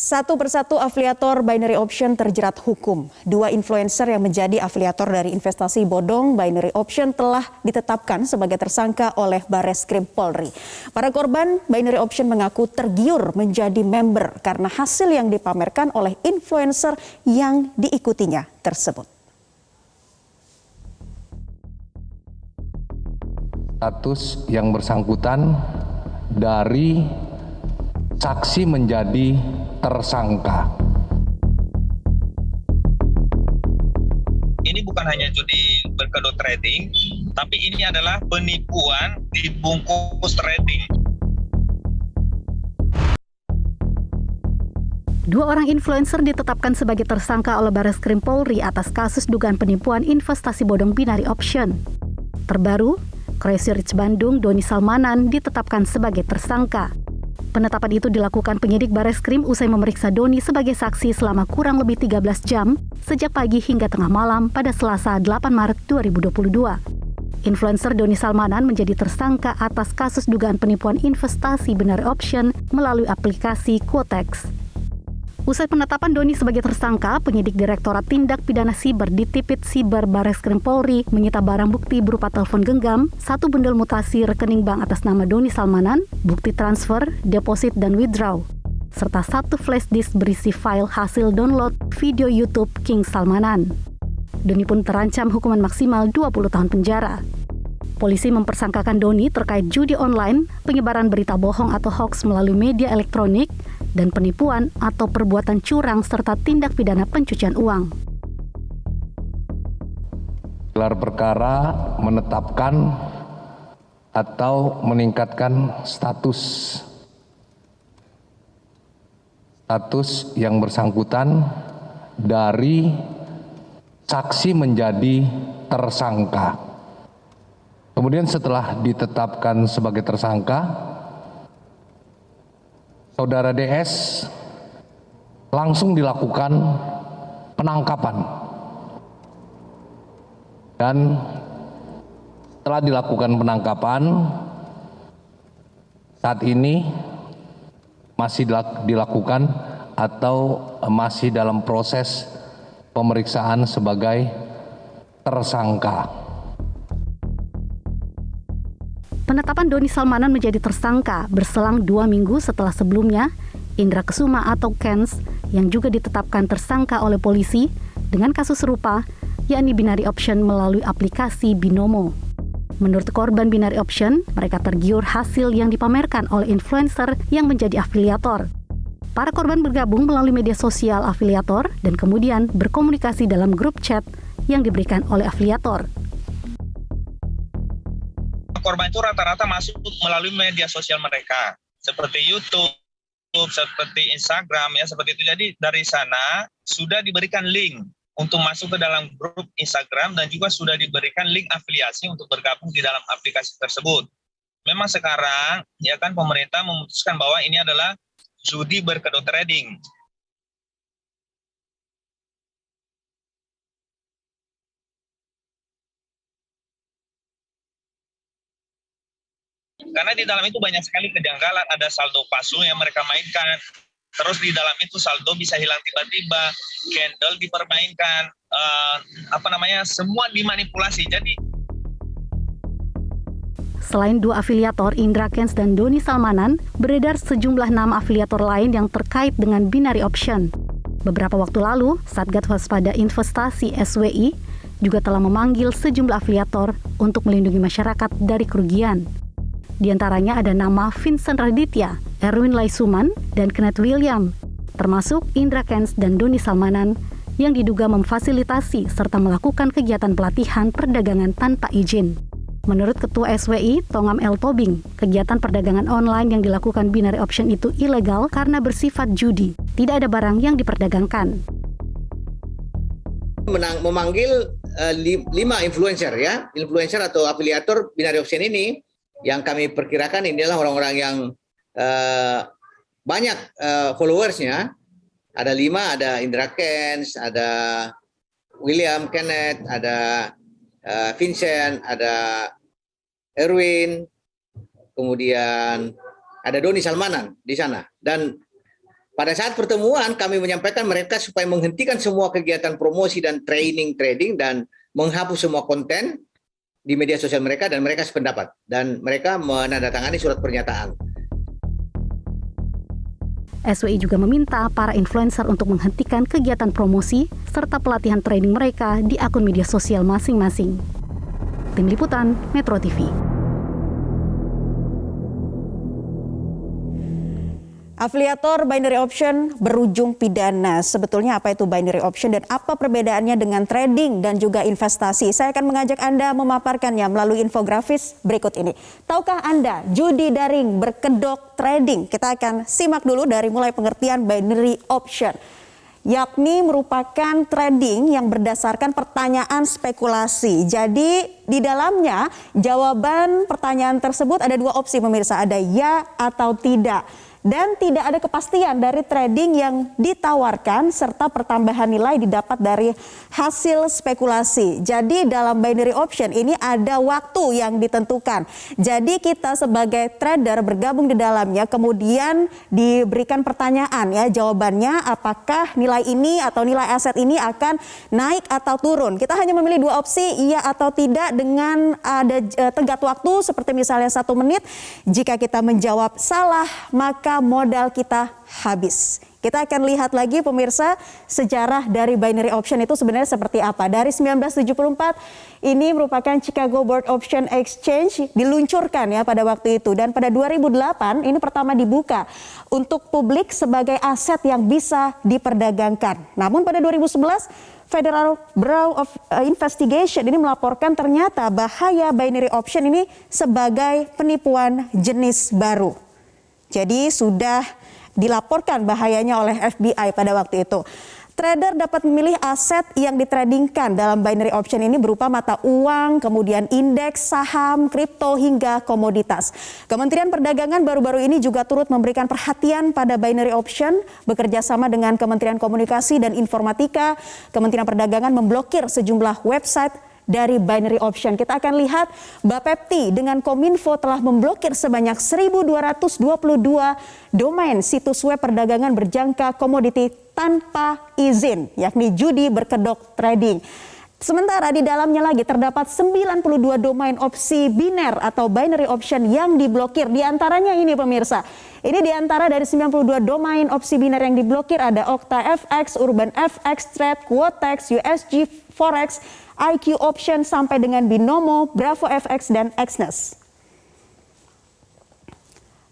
Satu persatu afiliator binary option terjerat hukum. Dua influencer yang menjadi afiliator dari investasi bodong binary option telah ditetapkan sebagai tersangka oleh Barreskrim Polri. Para korban binary option mengaku tergiur menjadi member karena hasil yang dipamerkan oleh influencer yang diikutinya tersebut. Status yang bersangkutan dari saksi menjadi tersangka. Ini bukan hanya judi berkedok trading, tapi ini adalah penipuan dibungkus trading. Dua orang influencer ditetapkan sebagai tersangka oleh Barreskrim Polri atas kasus dugaan penipuan investasi bodong binary option. Terbaru, Crazy Rich Bandung Doni Salmanan ditetapkan sebagai tersangka. Penetapan itu dilakukan penyidik Barreskrim usai memeriksa Doni sebagai saksi selama kurang lebih 13 jam sejak pagi hingga tengah malam pada Selasa 8 Maret 2022. Influencer Doni Salmanan menjadi tersangka atas kasus dugaan penipuan investasi binary option melalui aplikasi Quotex. Usai penetapan Doni sebagai tersangka, penyidik Direktorat Tindak Pidana Siber di Tipit Siber Barreskrim Polri menyita barang bukti berupa telepon genggam, satu bundel mutasi rekening bank atas nama Doni Salmanan, bukti transfer, deposit dan withdraw, serta satu flash disk berisi file hasil download video YouTube King Salmanan. Doni pun terancam hukuman maksimal 20 tahun penjara. Polisi mempersangkakan Doni terkait judi online, penyebaran berita bohong atau hoax melalui media elektronik, dan penipuan atau perbuatan curang serta tindak pidana pencucian uang. Gelar perkara menetapkan atau meningkatkan status yang bersangkutan dari saksi menjadi tersangka. Kemudian setelah ditetapkan sebagai tersangka, Saudara DS langsung dilakukan penangkapan. Dan setelah dilakukan penangkapan, saat ini masih dilakukan atau masih dalam proses pemeriksaan sebagai tersangka. Penetapan Doni Salmanan menjadi tersangka berselang 2 minggu setelah sebelumnya Indra Kesuma atau Kens yang juga ditetapkan tersangka oleh polisi dengan kasus serupa, yakni binary option melalui aplikasi Binomo. Menurut korban binary option, mereka tergiur hasil yang dipamerkan oleh influencer yang menjadi afiliator. Para korban bergabung melalui media sosial afiliator dan kemudian berkomunikasi dalam grup chat yang diberikan oleh afiliator. Korban itu rata-rata masuk melalui media sosial mereka, seperti YouTube, seperti Instagram, ya seperti itu. Jadi dari sana sudah diberikan link untuk masuk ke dalam grup Instagram dan juga sudah diberikan link afiliasi untuk bergabung di dalam aplikasi tersebut. Memang sekarang ya kan pemerintah memutuskan bahwa ini adalah judi berkedok trading. Karena di dalam itu banyak sekali kejanggalan, ada saldo palsu yang mereka mainkan. Terus di dalam itu saldo bisa hilang tiba-tiba, candle dipermainkan, semua dimanipulasi. Jadi selain dua afiliator Indra Kens dan Doni Salmanan, beredar sejumlah nama afiliator lain yang terkait dengan binary option. Beberapa waktu lalu, Satgas Waspada Investasi (SWI) juga telah memanggil sejumlah afiliator untuk melindungi masyarakat dari kerugian. Di antaranya ada nama Vincent Raditya, Erwin Laisuman, dan Kenneth William, termasuk Indra Kens dan Doni Salmanan yang diduga memfasilitasi serta melakukan kegiatan pelatihan perdagangan tanpa izin. Menurut Ketua SWI, Tongam L. Tobing, kegiatan perdagangan online yang dilakukan binary option itu ilegal karena bersifat judi. Tidak ada barang yang diperdagangkan. Memanggil 5 influencer ya, influencer atau afiliator binary option ini, yang kami perkirakan ini adalah orang-orang yang banyak followersnya. Ada 5, ada Indra Kens, ada William, Kenneth, ada Vincent, ada Erwin, kemudian ada Doni Salmanan di sana. Dan pada saat pertemuan kami menyampaikan mereka supaya menghentikan semua kegiatan promosi dan training trading dan menghapus semua konten di media sosial mereka, dan mereka sependapat dan mereka menandatangani surat pernyataan. SWI juga meminta para influencer untuk menghentikan kegiatan promosi serta pelatihan trading mereka di akun media sosial masing-masing. Tim Liputan, Metro TV. Afiliator binary option berujung pidana. Sebetulnya apa itu binary option dan apa perbedaannya dengan trading dan juga investasi? Saya akan mengajak Anda memaparkannya melalui infografis berikut ini. Tahukah Anda judi daring berkedok trading? Kita akan simak dulu dari mulai pengertian binary option, yakni merupakan trading yang berdasarkan pertanyaan spekulasi. Jadi di dalamnya jawaban pertanyaan tersebut ada dua opsi pemirsa, ada ya atau tidak. Dan tidak ada kepastian dari trading yang ditawarkan serta pertambahan nilai didapat dari hasil spekulasi. Jadi dalam binary option ini ada waktu yang ditentukan. Jadi kita sebagai trader bergabung di dalamnya, kemudian diberikan pertanyaan ya, jawabannya apakah nilai ini atau nilai aset ini akan naik atau turun. Kita hanya memilih dua opsi, iya atau tidak, dengan ada tenggat waktu seperti misalnya 1 menit. Jika kita menjawab salah, maka modal kita habis. Kita akan lihat lagi pemirsa sejarah dari binary option itu sebenarnya seperti apa. Dari 1974 ini merupakan Chicago Board Option Exchange diluncurkan ya pada waktu itu, dan pada 2008 ini pertama dibuka untuk publik sebagai aset yang bisa diperdagangkan. Namun pada 2011 Federal Bureau of Investigation ini melaporkan ternyata bahaya binary option ini sebagai penipuan jenis baru. Jadi sudah dilaporkan bahayanya oleh FBI pada waktu itu. Trader dapat memilih aset yang ditradingkan dalam binary option ini berupa mata uang, kemudian indeks, saham, kripto, hingga komoditas. Kementerian Perdagangan baru-baru ini juga turut memberikan perhatian pada binary option, bekerja sama dengan Kementerian Komunikasi dan Informatika. Kementerian Perdagangan memblokir sejumlah website dari binary option. Kita akan lihat Bapepti dengan Kominfo telah memblokir sebanyak 1.222 domain situs web perdagangan berjangka komoditi tanpa izin, yakni judi berkedok trading. Sementara di dalamnya lagi terdapat 92 domain opsi biner atau binary option yang diblokir. Di antaranya ini pemirsa. Ini di antara dari 92 domain opsi biner yang diblokir ada Okta FX, Urban FX, Trade, Quotex, USG, Forex, IQ Option sampai dengan Binomo, Bravo FX, dan Exness.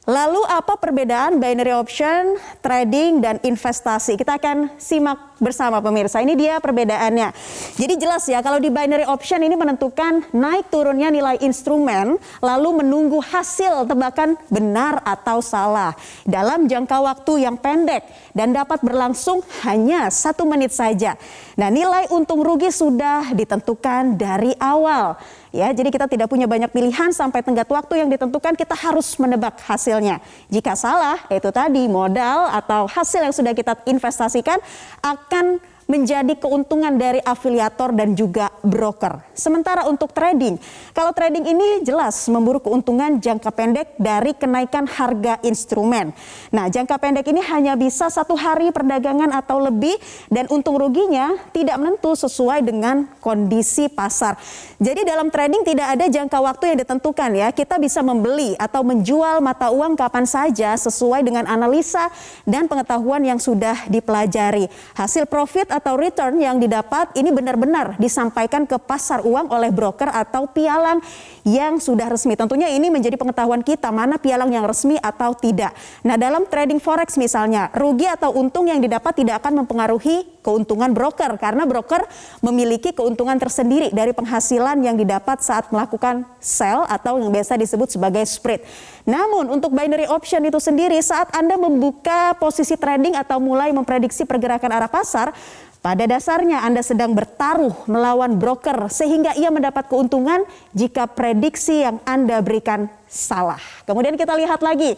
Lalu apa perbedaan binary option, trading, dan investasi? Kita akan simak bersama pemirsa. Ini dia perbedaannya. Jadi jelas ya, kalau di binary option ini menentukan naik turunnya nilai instrumen, lalu menunggu hasil tebakan benar atau salah dalam jangka waktu yang pendek dan dapat berlangsung hanya 1 menit saja. Nah, nilai untung rugi sudah ditentukan dari awal. Ya, jadi kita tidak punya banyak pilihan, sampai tenggat waktu yang ditentukan kita harus menebak hasilnya. Jika salah, itu tadi modal atau hasil yang sudah kita investasikan akan menjadi keuntungan dari afiliator dan juga broker. Sementara untuk trading, kalau trading ini jelas memburu keuntungan jangka pendek dari kenaikan harga instrumen. Nah, jangka pendek ini hanya bisa 1 hari perdagangan atau lebih, dan untung ruginya tidak menentu sesuai dengan kondisi pasar. Jadi dalam trading tidak ada jangka waktu yang ditentukan ya. Kita bisa membeli atau menjual mata uang kapan saja sesuai dengan analisa dan pengetahuan yang sudah dipelajari. Hasil profit atau return yang didapat ini benar-benar disampaikan ke pasar uang oleh broker atau pialang yang sudah resmi. Tentunya ini menjadi pengetahuan kita mana pialang yang resmi atau tidak. Nah, dalam trading forex misalnya, rugi atau untung yang didapat tidak akan mempengaruhi keuntungan broker karena broker memiliki keuntungan tersendiri dari penghasilan yang didapat saat melakukan sell atau yang biasa disebut sebagai spread. Namun untuk binary option itu sendiri, saat Anda membuka posisi trading atau mulai memprediksi pergerakan arah pasar, pada dasarnya Anda sedang bertaruh melawan broker sehingga ia mendapat keuntungan jika prediksi yang Anda berikan salah. Kemudian kita lihat lagi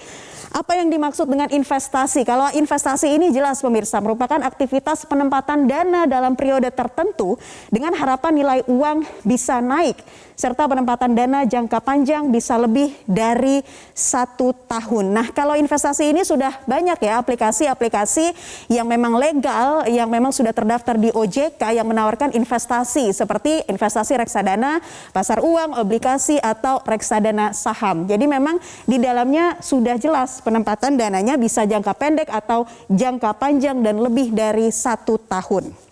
apa yang dimaksud dengan investasi. Kalau investasi ini jelas pemirsa merupakan aktivitas penempatan dana dalam periode tertentu dengan harapan nilai uang bisa naik serta penempatan dana jangka panjang bisa lebih dari 1 tahun. Nah, kalau investasi ini sudah banyak ya aplikasi-aplikasi yang memang legal, yang memang sudah terdaftar di OJK yang menawarkan investasi seperti investasi reksadana, pasar uang, obligasi atau reksadana saham. Jadi memang di dalamnya sudah jelas penempatan dananya bisa jangka pendek atau jangka panjang dan lebih dari 1 tahun.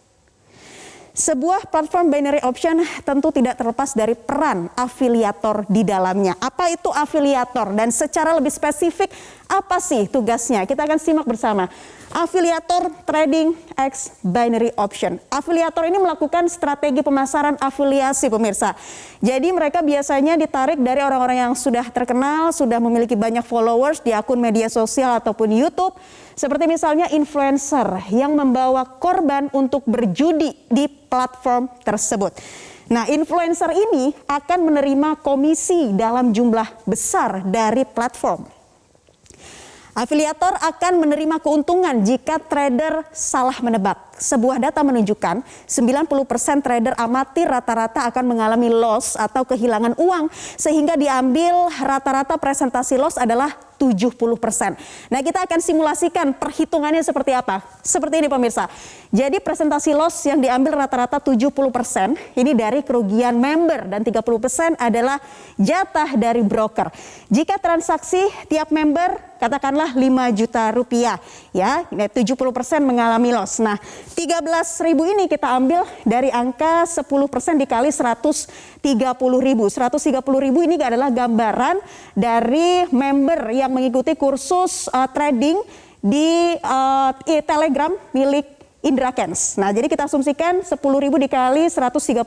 Sebuah platform binary option tentu tidak terlepas dari peran afiliator di dalamnya. Apa itu afiliator dan secara lebih spesifik apa sih tugasnya? Kita akan simak bersama. Afiliator Trading X Binary Option. Afiliator ini melakukan strategi pemasaran afiliasi pemirsa. Jadi mereka biasanya ditarik dari orang-orang yang sudah terkenal, sudah memiliki banyak followers di akun media sosial ataupun YouTube. Seperti misalnya influencer yang membawa korban untuk berjudi di platform tersebut. Nah, influencer ini akan menerima komisi dalam jumlah besar dari platform. Afiliator akan menerima keuntungan jika trader salah menebak. Sebuah data menunjukkan 90% trader amatir rata-rata akan mengalami loss atau kehilangan uang sehingga diambil rata-rata presentasi loss adalah 70%. Nah, kita akan simulasikan perhitungannya seperti apa. Seperti ini pemirsa. Jadi presentasi loss yang diambil rata-rata 70% ini dari kerugian member dan 30% adalah jatah dari broker. Jika transaksi tiap member katakanlah 5 juta rupiah ya, 70% mengalami loss. Nah, 13.000 ini kita ambil dari angka 10% dikali 130.000. 130.000 ini adalah gambaran dari member yang mengikuti kursus trading di Telegram milik Indra Kents. Nah, jadi kita asumsikan 10.000 dikali 130.000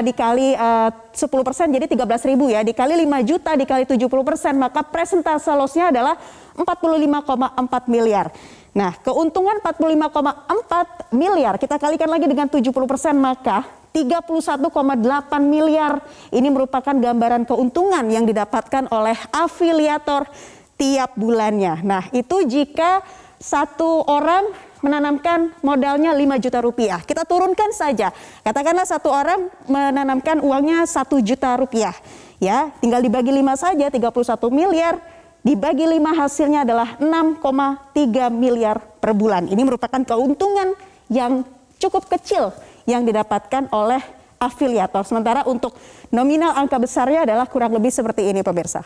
dikali 10% jadi 13.000 ya, dikali 5 juta dikali 70%, maka presentase loss-nya adalah 45,4 miliar. Nah, keuntungan 45,4 miliar kita kalikan lagi dengan 70%, maka 31,8 miliar ini merupakan gambaran keuntungan yang didapatkan oleh afiliator tiap bulannya. Nah, itu jika satu orang menanamkan modalnya 5 juta rupiah. Kita turunkan saja. Katakanlah satu orang menanamkan uangnya 1 juta rupiah. Ya, tinggal dibagi 5 saja, 31 miliar. Dibagi 5 hasilnya adalah 6,3 miliar per bulan. Ini merupakan keuntungan yang cukup kecil yang didapatkan oleh afiliator. Sementara untuk nominal angka besarnya adalah kurang lebih seperti ini pemirsa.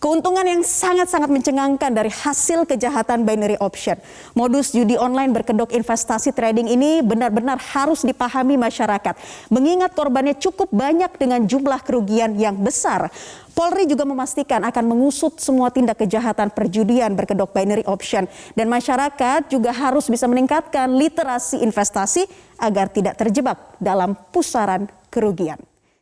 Keuntungan yang sangat-sangat mencengangkan dari hasil kejahatan binary option. Modus judi online berkedok investasi trading ini benar-benar harus dipahami masyarakat. Mengingat korbannya cukup banyak dengan jumlah kerugian yang besar. Polri juga memastikan akan mengusut semua tindak kejahatan perjudian berkedok binary option. Dan masyarakat juga harus bisa meningkatkan literasi investasi agar tidak terjebak dalam pusaran kerugian.